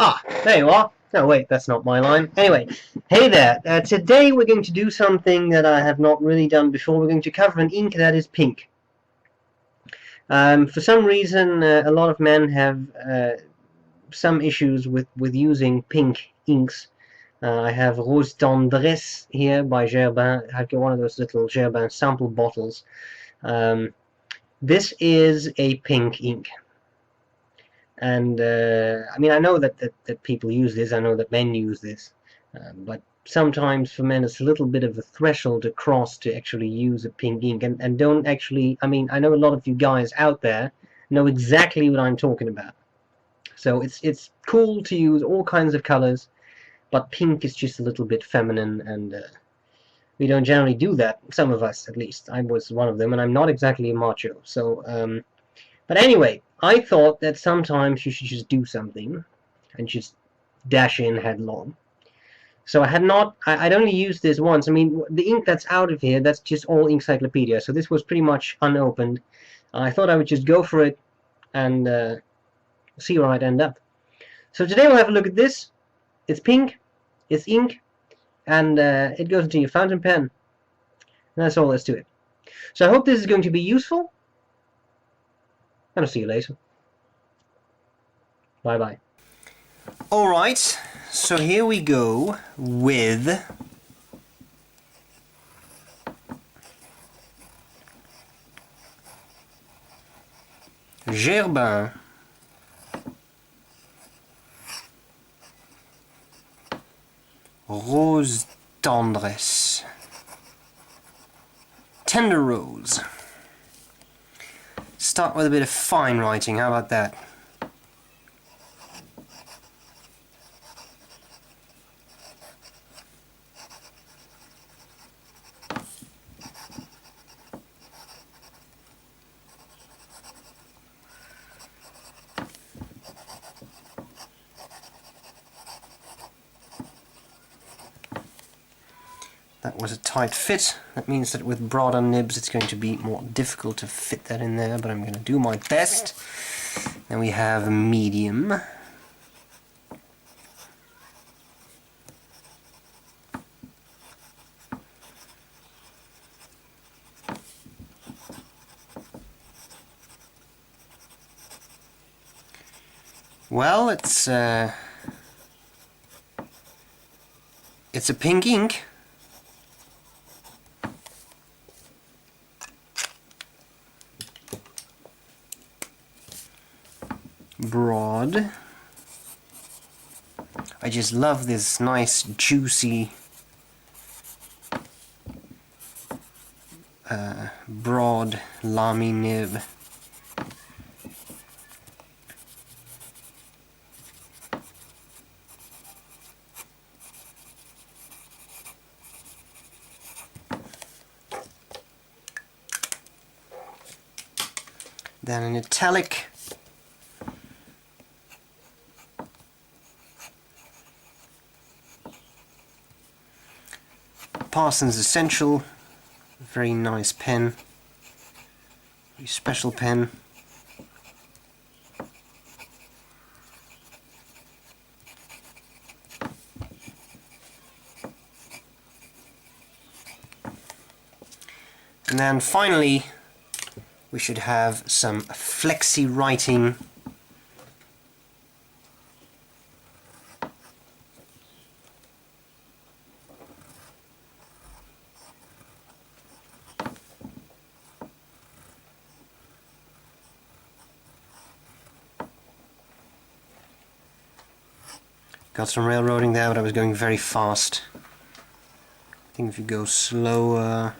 Ah, there you are. Oh wait, that's not my line. Anyway, hey there. Today we're going to do something that I have not really done before. We're going to cover an ink that is pink. For some reason, a lot of men have some issues with using pink inks. I have Rose Tendresse here by Herbin. I've got one of those little Herbin sample bottles. This is a pink ink. And I mean, I know that people use this. I know that men use this, but sometimes for men it's a little bit of a threshold to cross to actually use a pink ink, and don't actually. I mean, I know a lot of you guys out there know exactly what I'm talking about. So it's cool to use all kinds of colors, but pink is just a little bit feminine, and we don't generally do that. Some of us, at least. I was one of them, and I'm not exactly a macho. So. But anyway, I thought that sometimes you should just do something and just dash in headlong. So I'd only used this once. I mean, the ink that's out of here, that's just all Inkcyclopedia. So this was pretty much unopened. I thought I would just go for it and see where I'd end up. So today we'll have a look at this. It's pink, it's ink, and it goes into your fountain pen. And that's all there's to it. So I hope this is going to be useful. And I'll see you later. Bye bye. Alright, so here we go with Herbin Rose Tendresse. Tender Rose. Start with a bit of fine writing, how about that? That was a tight fit. That means that with broader nibs it's going to be more difficult to fit that in there, but I'm going to do my best. Then we have medium. Well, it's a pink ink. Broad. I just love this nice juicy broad lamy nib. Then an italic. Parsons Essential, very nice pen, very special pen. And then finally we should have some flexi writing. Got some railroading there, but I was going very fast. I think if you go slower...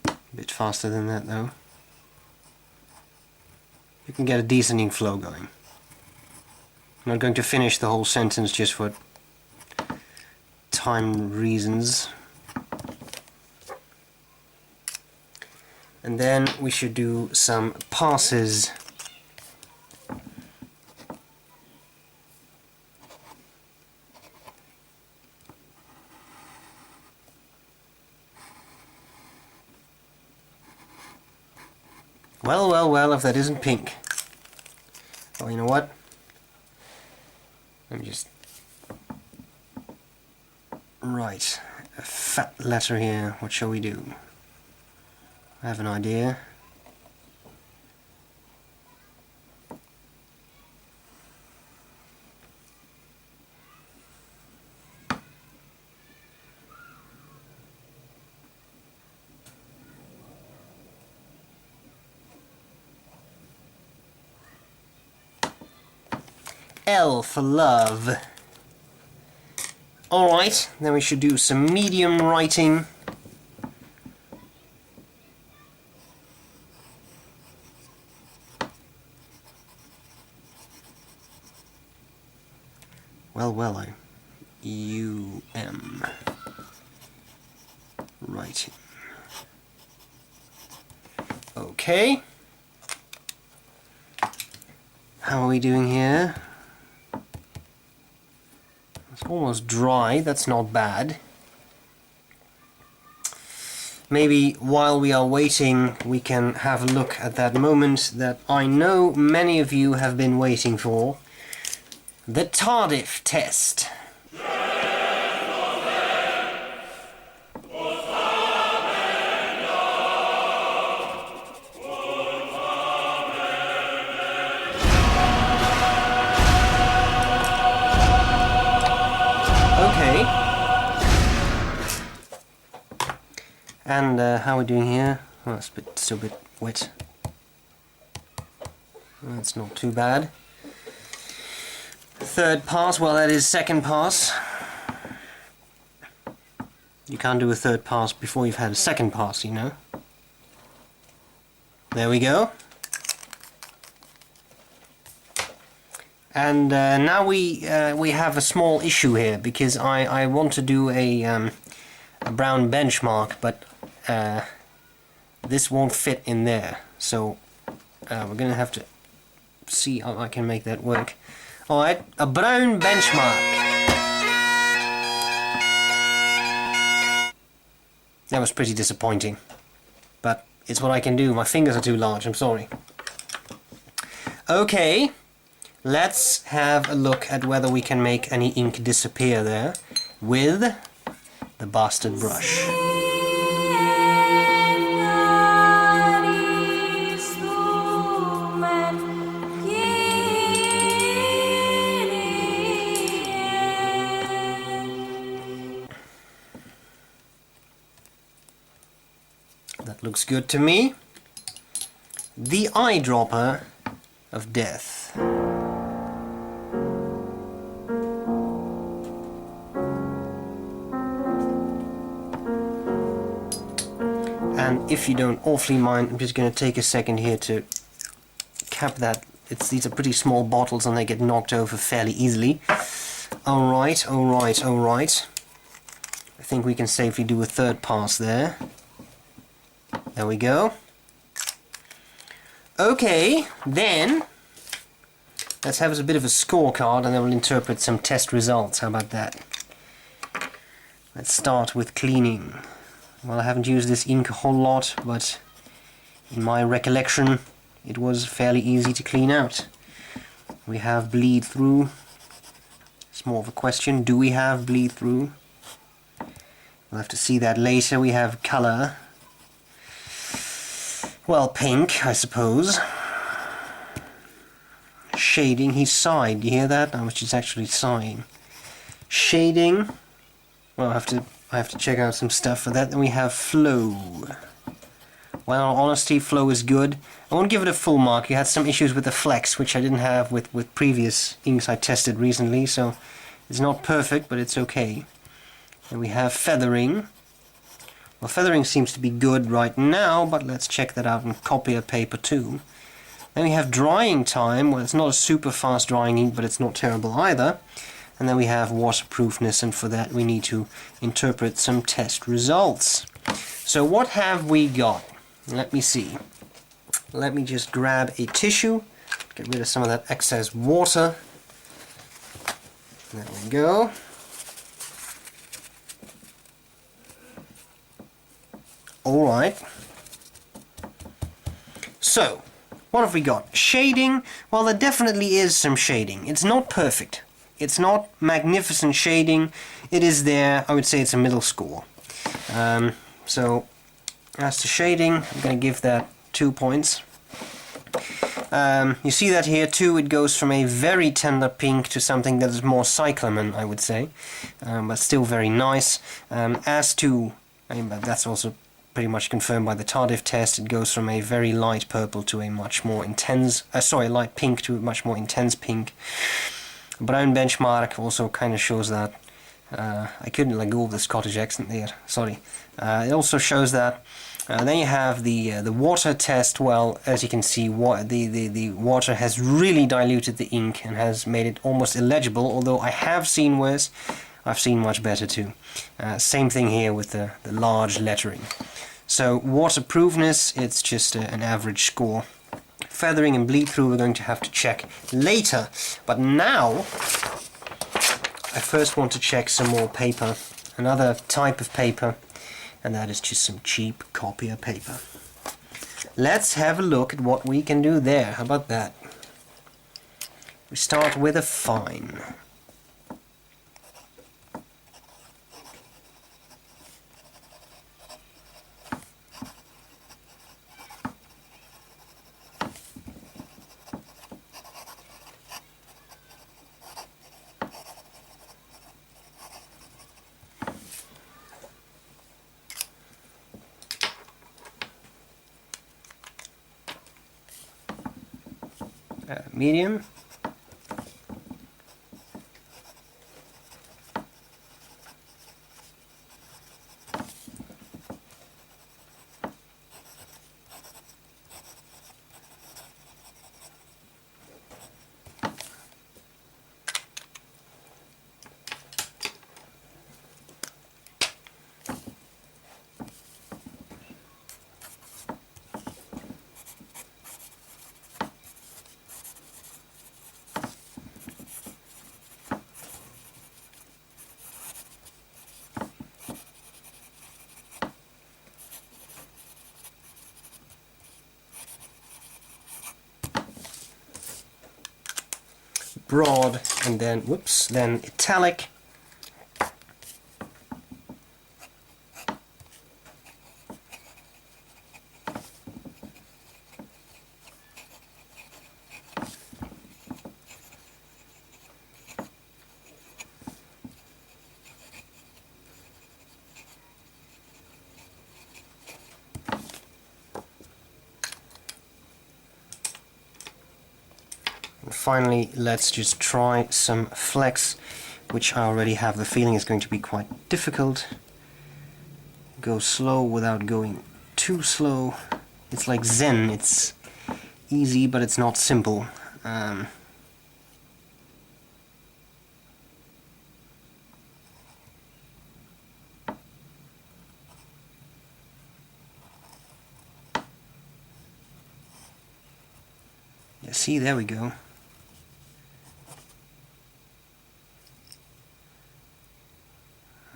a bit faster than that though. You can get a decent ink flow going. I'm not going to finish the whole sentence just for time reasons. And then we should do some passes Well, well, well, if that isn't pink. Oh, you know what? Let me just... Right, a fat letter here. What shall we do? I have an idea. L for love. Alright, then we should do some medium writing. Well, U-M. Writing. Okay. How are we doing here? It's almost dry, that's not bad. Maybe while we are waiting we can have a look at that moment that I know many of you have been waiting for. The Tardif test. And how are we doing here? Well, it's still a bit wet. That's not too bad. Third pass, well that is second pass. You can't do a third pass before you've had a second pass, you know. There we go. And now we have a small issue here because I want to do a brown benchmark, but this won't fit in there, so we're gonna have to see how I can make that work. Alright, a brown benchmark. That was pretty disappointing, but it's what I can do. My fingers are too large, I'm sorry. Okay, let's have a look at whether we can make any ink disappear there with the bastard brush. That looks good to me. The eyedropper of death. And if you don't awfully mind, I'm just going to take a second here to cap that. These are pretty small bottles and they get knocked over fairly easily. Alright, alright, alright. I think we can safely do a third pass there. There we go. Okay, then let's have us a bit of a scorecard and then we'll interpret some test results. How about that? Let's start with cleaning. Well, I haven't used this ink a whole lot, but in my recollection it was fairly easy to clean out. We have bleed through. It's more of a question, do we have bleed through? We'll have to see that later. We have color. Well, pink, I suppose. Shading, he sighed. You hear that? I was just actually sighing. Shading. Well, I have to check out some stuff for that. Then we have flow. Well, in honesty, flow is good. I won't give it a full mark. You had some issues with the flex, which I didn't have with previous inks I tested recently, so it's not perfect, but it's okay. Then we have feathering. Well, feathering seems to be good right now, but let's check that out in copier paper too. Then we have drying time. Well, it's not a super fast drying ink, but it's not terrible either. And then we have waterproofness, and for that we need to interpret some test results. So what have we got? Let me see. Let me just grab a tissue, get rid of some of that excess water. There we go. Alright. So, what have we got? Shading. Well, there definitely is some shading. It's not perfect. It's not magnificent shading. It is there. I would say it's a middle score. So, as to shading, I'm going to give that 2 points. You see that here too, it goes from a very tender pink to something that is more cyclamen, I would say, but still very nice. As to, but that's also pretty much confirmed by the Tardif test, it goes from a very light purple to a much more intense, light pink to a much more intense pink. Brown benchmark also kind of shows that. I couldn't let go of the Scottish accent there, sorry. It also shows that. Then you have the water test. Well, as you can see, the water has really diluted the ink and has made it almost illegible, although I have seen worse. I've seen much better too. Same thing here with the large lettering. So waterproofness, it's just an average score. Feathering and bleed through we're going to have to check later, but now I first want to check some more paper, another type of paper, and that is just some cheap copier paper. Let's have a look at what we can do there. How about that? We start with a fine. Medium. Broad, and then then italic. And finally, let's just try some flex, which I already have the feeling is going to be quite difficult. Go slow without going too slow. It's like Zen, it's easy but it's not simple. Yeah, see, there we go.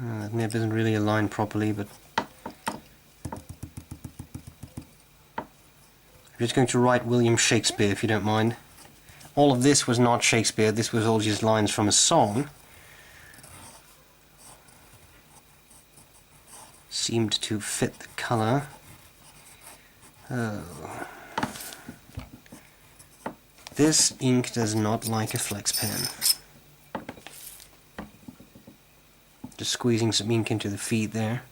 That nib isn't really aligned properly, but I'm just going to write William Shakespeare, if you don't mind. All of this was not Shakespeare, this was all just lines from a song. Seemed to fit the colour. Oh. This ink does not like a flex pen. Just squeezing some ink into the feed there.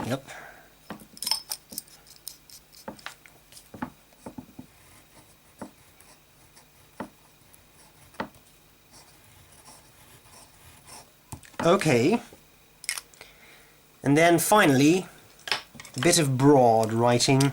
Yep. Okay. And then finally, a bit of broad writing.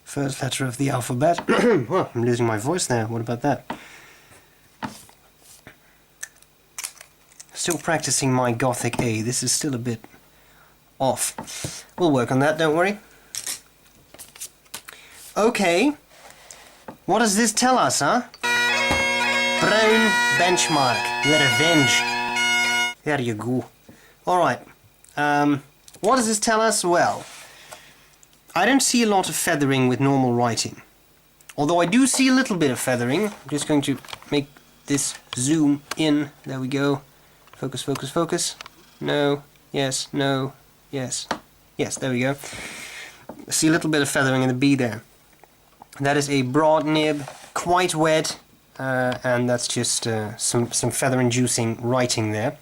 First letter of the alphabet. Well, I'm losing my voice there. What about that? Still practicing my Gothic A. This is still a bit off. We'll work on that, don't worry. Okay. What does this tell us, huh? Brown benchmark. The revenge. There you go. Alright. What does this tell us? Well, I don't see a lot of feathering with normal writing. Although I do see a little bit of feathering. I'm just going to make this zoom in. There we go. Focus, focus, focus. No. Yes. No. Yes. Yes, there we go. I see a little bit of feathering in the B there. That is a broad nib, quite wet, and that's just some feather-inducing writing there.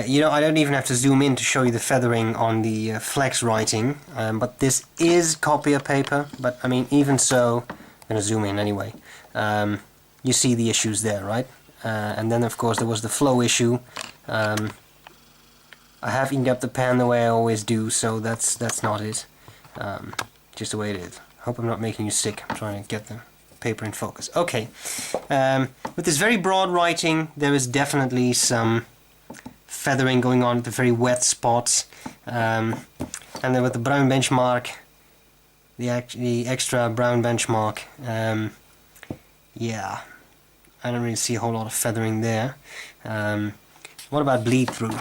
You know, I don't even have to zoom in to show you the feathering on the flex writing, but this is copier paper, but I mean, even so, I'm going to zoom in anyway. You see the issues there, right? And then of course there was the flow issue. I have inked up the pen the way I always do, so that's not it. Just the way it is. Hope I'm not making you sick. I'm trying to get the paper in focus. Okay. With this very broad writing, there is definitely some feathering going on at the very wet spots. And then with the brown benchmark, the extra brown benchmark, yeah, I don't really see a whole lot of feathering there. What about bleed through?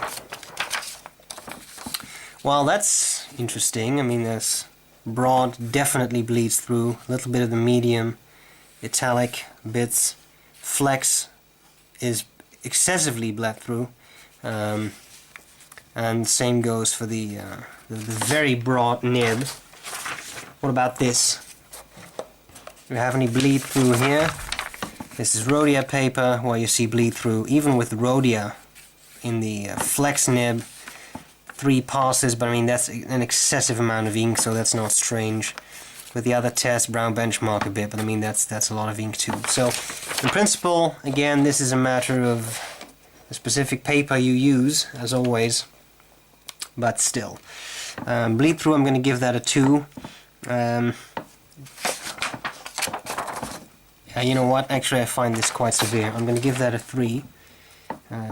Well, that's interesting. I mean, there's broad definitely bleeds through, a little bit of the medium, italic bits. Flex is excessively bled through, and same goes for the very broad nib. What about this? Do we have any bleed through here? This is Rhodia paper where you see bleed through, even with Rhodia in the flex nib. 3 passes, but I mean that's an excessive amount of ink, so that's not strange. With the other test, brown benchmark a bit, but I mean that's a lot of ink too. So in principle, again, this is a matter of the specific paper you use, as always. But still, bleed through, I'm going to give that a 2. You know what? Actually, I find this quite severe. I'm going to give that a 3.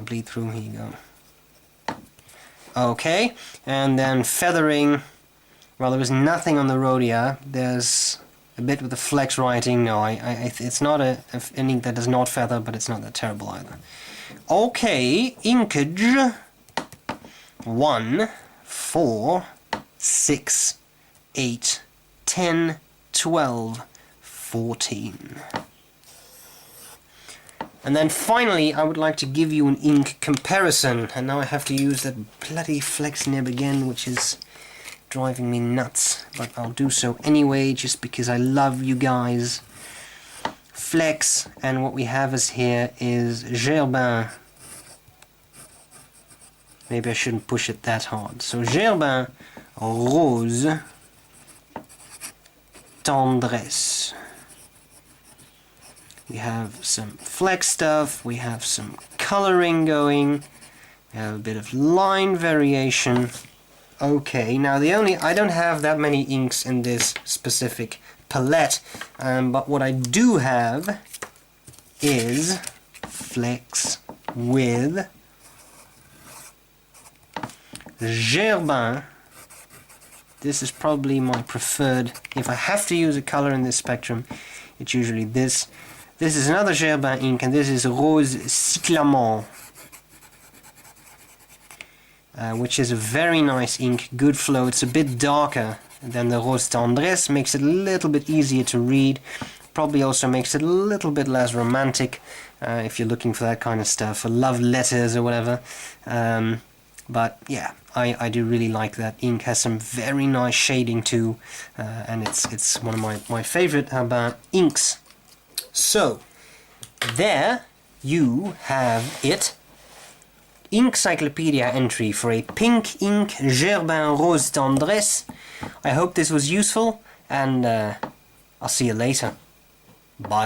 Bleed through. Here you go. Okay, and then feathering. Well, there was nothing on the Rhodia. There's a bit with the flex writing. No, it's not an ink that does not feather, but it's not that terrible either. Okay, inkage 1, 4, 6, 8, 10, 12, 14. And then finally, I would like to give you an ink comparison. And now I have to use that bloody flex nib again, which is driving me nuts. But I'll do so anyway, just because I love you guys. Flex, and what we have is here is Herbin. Maybe I shouldn't push it that hard. So Herbin Rose Tendresse. We have some flex stuff, we have some coloring going, we have a bit of line variation. Okay, now I don't have that many inks in this specific palette, but what I do have is flex with Herbin. This is probably my preferred. If I have to use a color in this spectrum, it's usually this. This is another Herbin ink, and this is Rose Cyclamant, which is a very nice ink, good flow. It's a bit darker than the Rose Tendresse, makes it a little bit easier to read, probably also makes it a little bit less romantic, if you're looking for that kind of stuff, for love letters or whatever. But yeah, I do really like that ink. Has some very nice shading too, and it's one of my favorite Herbin inks. So, there you have it. Inkcyclopedia entry for a pink ink Herbin Rose Tendresse. I hope this was useful, and I'll see you later. Bye bye.